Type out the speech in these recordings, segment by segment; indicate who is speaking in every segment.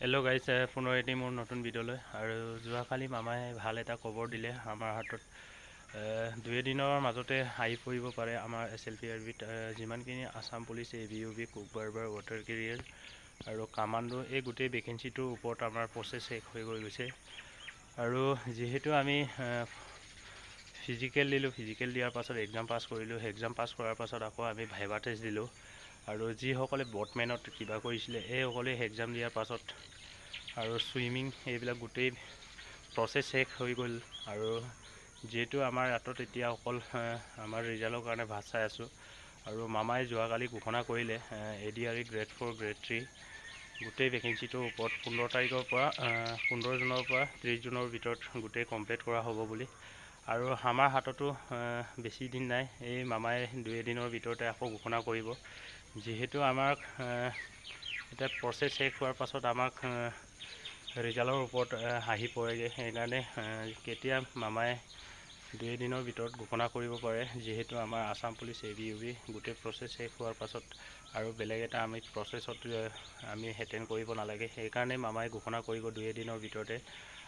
Speaker 1: Hello' guys, পুনৰ এটি মোৰ নতুন ভিডিঅ'লৈ। আৰু যোৱাকালি মামাই ভাল এটা খবৰ দিলে আমাৰ হাতত। 2 দিনৰ মাজতে আহি পৰিব পাৰে আমাৰ SLPRBত যিমানখিনি Assam police, ABUB, cook barber, water career আৰু কামাণ্ডো, এই গোটেই ভেকেঞ্চিটোৰ ওপৰত আমাৰ প্ৰচেছ শেষ হৈ গৈছে। আৰু যিহেতু আমি ফিজিকেল দিলোঁ, ফিজিকেল দিয়াৰ পাছত এক্সাম পাছ কৰিলোঁ, এক্সাম পাছ কৰাৰ পাছত আকৌ আমি ভাইভা টেষ্ট দিলোঁ। আৰু যিসকলে বটমেনত কিবা কৰিছিলে এইসকলে এক্সাম দিয়াৰ পাছত আৰু ছুইমিং এইবিলাক গোটেই প্ৰচেছ শেষ হৈ গ'ল। আৰু যিহেতু আমাৰ হাতত এতিয়া অকল আমাৰ ৰিজাল্টৰ কাৰণে ভাত চাই আছোঁ। আৰু মামাই যোৱাকালি ঘোষণা কৰিলে ADRE গ্ৰেড 4, গ্ৰেড 3 গোটেই ভেকেঞ্চিটোৰ ওপৰত 15 তাৰিখৰ পৰা 15 জুনৰ পৰা 30 জুনৰ ভিতৰত গোটেই কমপ্লিট কৰা হ'ব বুলি। আৰু আমাৰ হাততো বেছি দিন নাই, এই মামাই 2 দিনৰ ভিতৰতে আকৌ ঘোষণা কৰিব। যিহেতু আমাক এতিয়া প্ৰচেছ শেষ হোৱাৰ পাছত আমাক ৰিজাল্টৰ ওপৰত আহি পৰেগৈ, সেইকাৰণে কেতিয়া মামাই 2 দিনৰ ভিতৰত ঘোষণা কৰিব পাৰে। যিহেতু আমাৰ আছাম পুলিচ, ABUB গোটেই প্ৰচেছ শেষ হোৱাৰ পাছত আৰু বেলেগ এটা আমি প্ৰচেছত আমি এটেণ্ড কৰিব নালাগে, সেইকাৰণে মামাই ঘোষণা কৰিব 2 দিনৰ ভিতৰতে।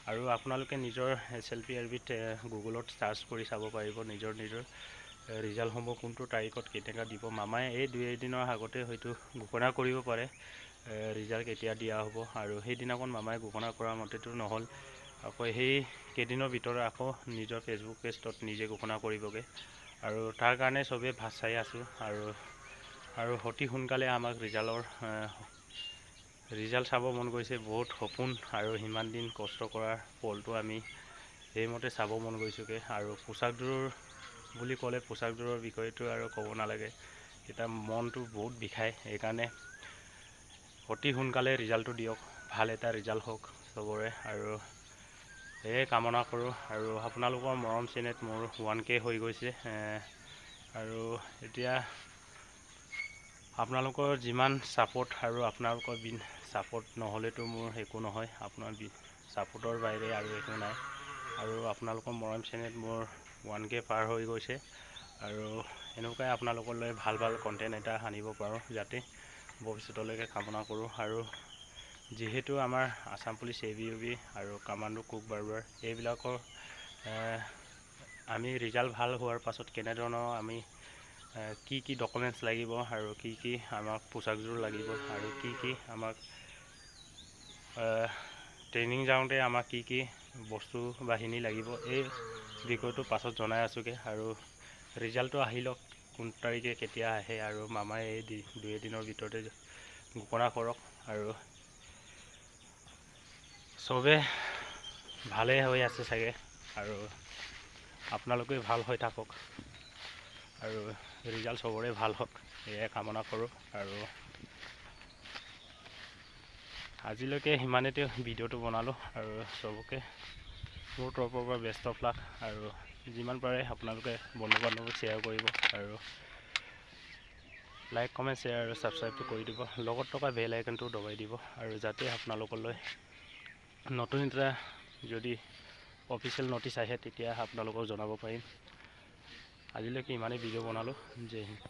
Speaker 1: আৰু আপোনালোকে নিজৰ SLPRBত গুগলত চাৰ্চ কৰি চাব পাৰিব নিজৰ ৰিজাল্টসমূহ কোনটো তাৰিখত কেনেকৈ দিব। মামাই এই 2 দিনৰ আগতে হয়তো ঘোষণা কৰিব পাৰে ৰিজাল্ট কেতিয়া দিয়া হ'ব। আৰু সেইদিনাখন মামাই ঘোষণা কৰা মতেতো নহ'ল, আকৌ সেই কেইদিনৰ ভিতৰত আকৌ নিজৰ ফেচবুক পেজত নিজে ঘোষণা কৰিবগৈ। আৰু তাৰ কাৰণে চবেই ভাত চাই আছোঁ। আৰু অতি সোনকালে আমাক ৰিজাল্ট চাব মন গৈছে। বহুত সপোন আৰু সিমান দিন কষ্ট কৰাৰ ফলটো আমি সেইমতে চাব মন গৈছোঁগৈ। আৰু পোচাকযোৰ বুলি ক'লে পোচাকযোৰৰ বিষয়টো আৰু ক'ব নালাগে, এতিয়া মনটো বহুত বিষায়। সেইকাৰণে অতি সোনকালে ৰিজাল্টটো দিয়ক, ভাল এটা ৰিজাল্ট হওক চবৰে, আৰু সেয়ে কামনা কৰোঁ। আৰু আপোনালোকৰ মৰম চেনেহ মোৰ 1K হৈ গৈছে। আৰু এতিয়া আপোনালোকৰ যিমান ছাপোৰ্ট, আৰু আপোনালোকৰ ছাপোৰ্ট নহ'লেতো মোৰ একো নহয়, আপোনাৰ ছাপোৰ্টৰ বাহিৰে আৰু একো নাই। আৰু আপোনালোকৰ মৰম চেনেহ মোৰ 1K পাৰ হৈ গৈছে। আৰু এনেকুৱাই আপোনালোকলৈ ভাল ভাল কণ্টেণ্ট এটা আনিব পাৰোঁ যাতে ভৱিষ্যতলৈকে কামনা কৰোঁ। আৰু যিহেতু আমাৰ আছাম পুলিচ, ABUB আৰু কামাণ্ডো, কুক বাৰ্বাৰ এইবিলাকৰ আমি ৰিজাল্ট ভাল হোৱাৰ পাছত কেনেধৰণৰ আমি কি ডকুমেণ্টছ লাগিব, আৰু কি আমাক পোচাকযোৰ লাগিব, আৰু কি আমাক ট্ৰেইনিং যাওঁতে আমাক কি বস্তু বাহিনী লাগিব, এই বিষয়টো পাছত জনাই আছোঁগৈ। আৰু ৰিজাল্টটো আহি লওক, কোন তাৰিখে কেতিয়া আহে, আৰু মামাই এই 2 দিনৰ ভিতৰতে ঘোষণা কৰক। আৰু চবে ভালেই হৈ আছে চাগে, আৰু আপোনালোকে ভাল হৈ থাকক, আৰু ৰিজাল্ট চবৰে ভাল হওক, এয়াই কামনা কৰোঁ। আৰু আজিলৈকে সিমানেতে ভিডিঅ'টো বনালোঁ, আৰু চবকে মোৰ তৰফৰ পৰা বেষ্ট অফ লাক। আৰু যিমান পাৰে আপোনালোকে বন্ধু বান্ধৱক শ্বেয়াৰ কৰিব, আৰু লাইক, কমেণ্ট, শ্বেয়াৰ আৰু ছাবস্ক্ৰাইবটো কৰি দিব, লগত থকা বেল আইকনটো দবাই দিব, আৰু যাতে আপোনালোকলৈ নতুন এটা যদি অফিচিয়েল ন'টিচ আহে তেতিয়া আপোনালোকক জনাব পাৰিম। আজিলৈকে ইমানেই ভিডিঅ' বনালোঁ। জয় হিন্দ।